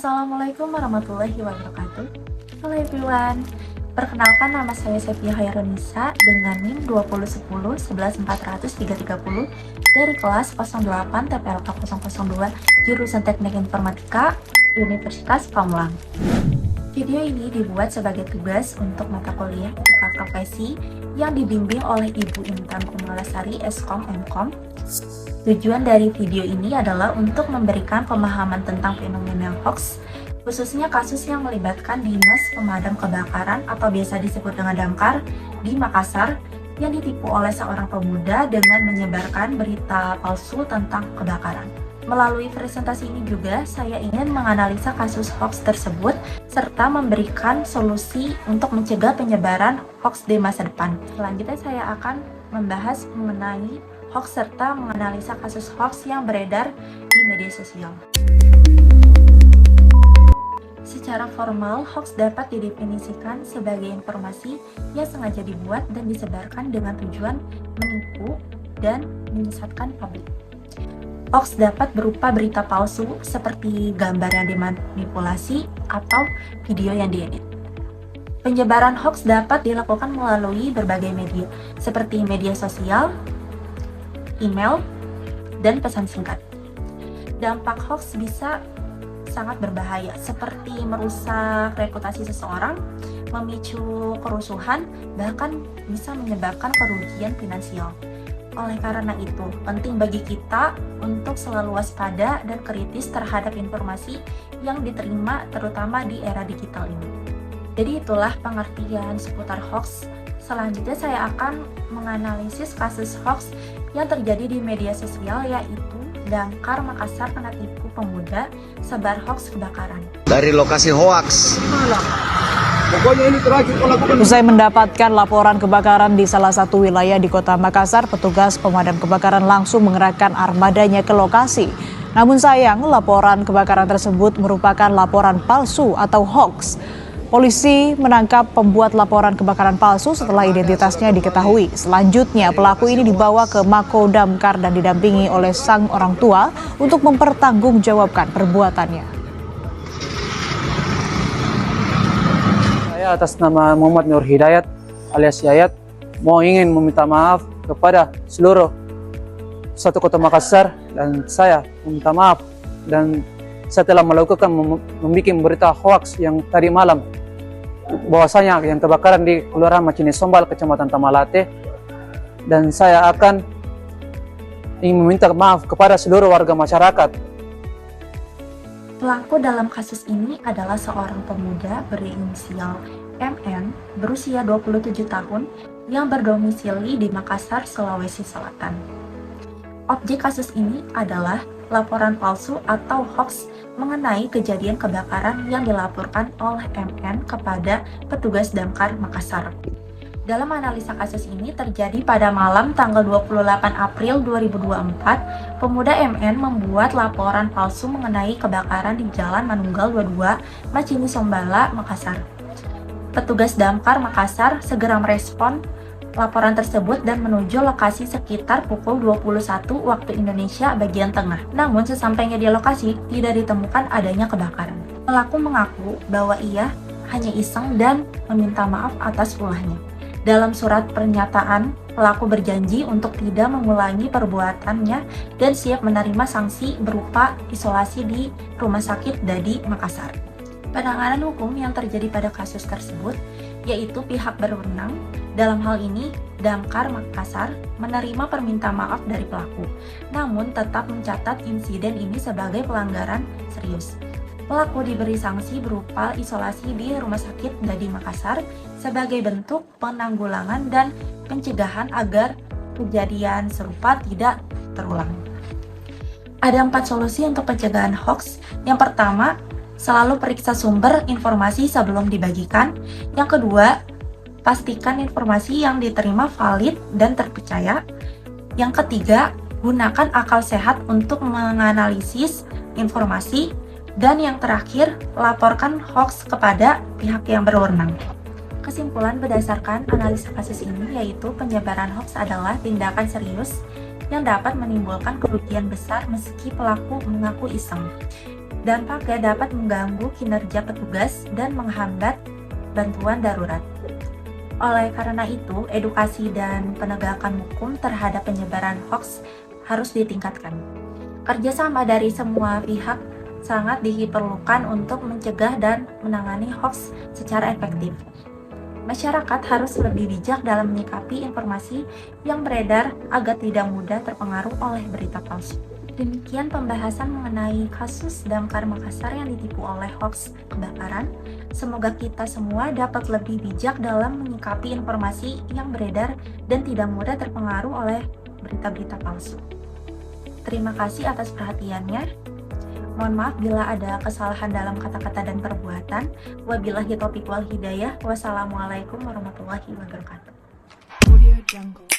Assalamualaikum warahmatullahi wabarakatuh. Halo everyone. Perkenalkan, nama saya Sepia Hairunisa dengan NIM 2010 11430 dari kelas 08 TPLK 002 jurusan Teknik Informatika Universitas Pamulang. Video ini dibuat sebagai tugas untuk mata kuliah etika profesi yang dibimbing oleh Ibu Intan Kumalasari Eskom Mkom. Tujuan dari video ini adalah untuk memberikan pemahaman tentang fenomena hoax, khususnya kasus yang melibatkan Dinas Pemadam Kebakaran atau biasa disebut dengan Damkar di Makassar yang ditipu oleh seorang pemuda dengan menyebarkan berita palsu tentang kebakaran. Melalui presentasi ini juga saya ingin menganalisa kasus hoax tersebut serta memberikan solusi untuk mencegah penyebaran hoax di masa depan. Selanjutnya saya akan membahas mengenai hoax serta menganalisa kasus hoax yang beredar di media sosial. Secara formal, hoax dapat didefinisikan sebagai informasi yang sengaja dibuat dan disebarkan dengan tujuan menipu dan menyesatkan publik. Hoax dapat berupa berita palsu seperti gambar yang dimanipulasi atau video yang diedit. Penyebaran hoax dapat dilakukan melalui berbagai media seperti media sosial, email, dan pesan singkat. Dampak hoax bisa sangat berbahaya, seperti merusak reputasi seseorang, memicu kerusuhan, bahkan bisa menyebabkan kerugian finansial. Oleh karena itu, penting bagi kita untuk selalu waspada dan kritis terhadap informasi yang diterima, terutama di era digital ini. Jadi itulah pengertian seputar hoax. Selanjutnya saya akan menganalisis kasus hoax yang terjadi di media sosial, yaitu Damkar Makassar kena tipu pemuda sebar hoax kebakaran. Dari lokasi hoax. Pokoknya ini terakhir kau lakukan. Usai mendapatkan laporan kebakaran di salah satu wilayah di Kota Makassar, petugas pemadam kebakaran langsung mengerahkan armadanya ke lokasi. Namun sayang, laporan kebakaran tersebut merupakan laporan palsu atau hoax. Polisi menangkap pembuat laporan kebakaran palsu setelah identitasnya diketahui. Selanjutnya, pelaku ini dibawa ke Mako Damkar dan didampingi oleh sang orang tua untuk mempertanggungjawabkan perbuatannya. Saya atas nama Muhammad Nur Hidayat alias Yayat mau ingin meminta maaf kepada seluruh satu Kota Makassar, dan saya meminta maaf dan saya telah melakukan membuat berita hoax yang tadi malam bahwasanya yang kebakaran di Kelurahan Macini Sombal, Kecamatan Tamalate, dan saya akan ingin meminta maaf kepada seluruh warga masyarakat. Pelaku dalam kasus ini adalah seorang pemuda berinisial MN berusia 27 tahun yang berdomisili di Makassar, Sulawesi Selatan. Objek kasus ini adalah laporan palsu atau hoax mengenai kejadian kebakaran yang dilaporkan oleh MN kepada petugas Damkar Makassar. Dalam analisa kasus ini terjadi pada malam tanggal 28 April 2024, pemuda MN membuat laporan palsu mengenai kebakaran di Jalan Manunggal 22, Macini Sombala, Makassar. Petugas Damkar Makassar segera merespon laporan tersebut dan menuju lokasi sekitar pukul 21 waktu Indonesia bagian tengah. Namun sesampainya di lokasi tidak ditemukan adanya kebakaran. Pelaku mengaku bahwa ia hanya iseng dan meminta maaf atas ulahnya. Dalam surat pernyataan, pelaku berjanji untuk tidak mengulangi perbuatannya dan siap menerima sanksi berupa isolasi di Rumah Sakit Dadi Makassar. Penanganan hukum yang terjadi pada kasus tersebut yaitu pihak berwenang, dalam hal ini Damkar Makassar, menerima permintaan maaf dari pelaku, namun tetap mencatat insiden ini sebagai pelanggaran serius. Pelaku diberi sanksi berupa isolasi di Rumah Sakit Dadi Makassar sebagai bentuk penanggulangan dan pencegahan agar kejadian serupa tidak terulang. Ada 4 solusi untuk pencegahan hoax. Yang pertama, selalu periksa sumber informasi sebelum dibagikan. Yang kedua, pastikan informasi yang diterima valid dan terpercaya. Yang ketiga, gunakan akal sehat untuk menganalisis informasi. Dan yang terakhir, laporkan hoax kepada pihak yang berwenang. Kesimpulan berdasarkan analisa kasus ini yaitu penyebaran hoax adalah tindakan serius yang dapat menimbulkan kerugian besar meski pelaku mengaku iseng. Dampaknya dapat mengganggu kinerja petugas dan menghambat bantuan darurat. Oleh karena itu, edukasi dan penegakan hukum terhadap penyebaran hoaks harus ditingkatkan. Kerjasama dari semua pihak sangat diperlukan untuk mencegah dan menangani hoaks secara efektif. Masyarakat harus lebih bijak dalam menyikapi informasi yang beredar agar tidak mudah terpengaruh oleh berita palsu. Demikian pembahasan mengenai kasus Damkar Makassar yang ditipu oleh hoaks kebakaran. Semoga kita semua dapat lebih bijak dalam menyikapi informasi yang beredar dan tidak mudah terpengaruh oleh berita-berita palsu. Terima kasih atas perhatiannya. Mohon maaf bila ada kesalahan dalam kata-kata dan perbuatan. Wabillahi taufiq wal hidayah. Wassalamualaikum warahmatullahi wabarakatuh. Audio Jungle.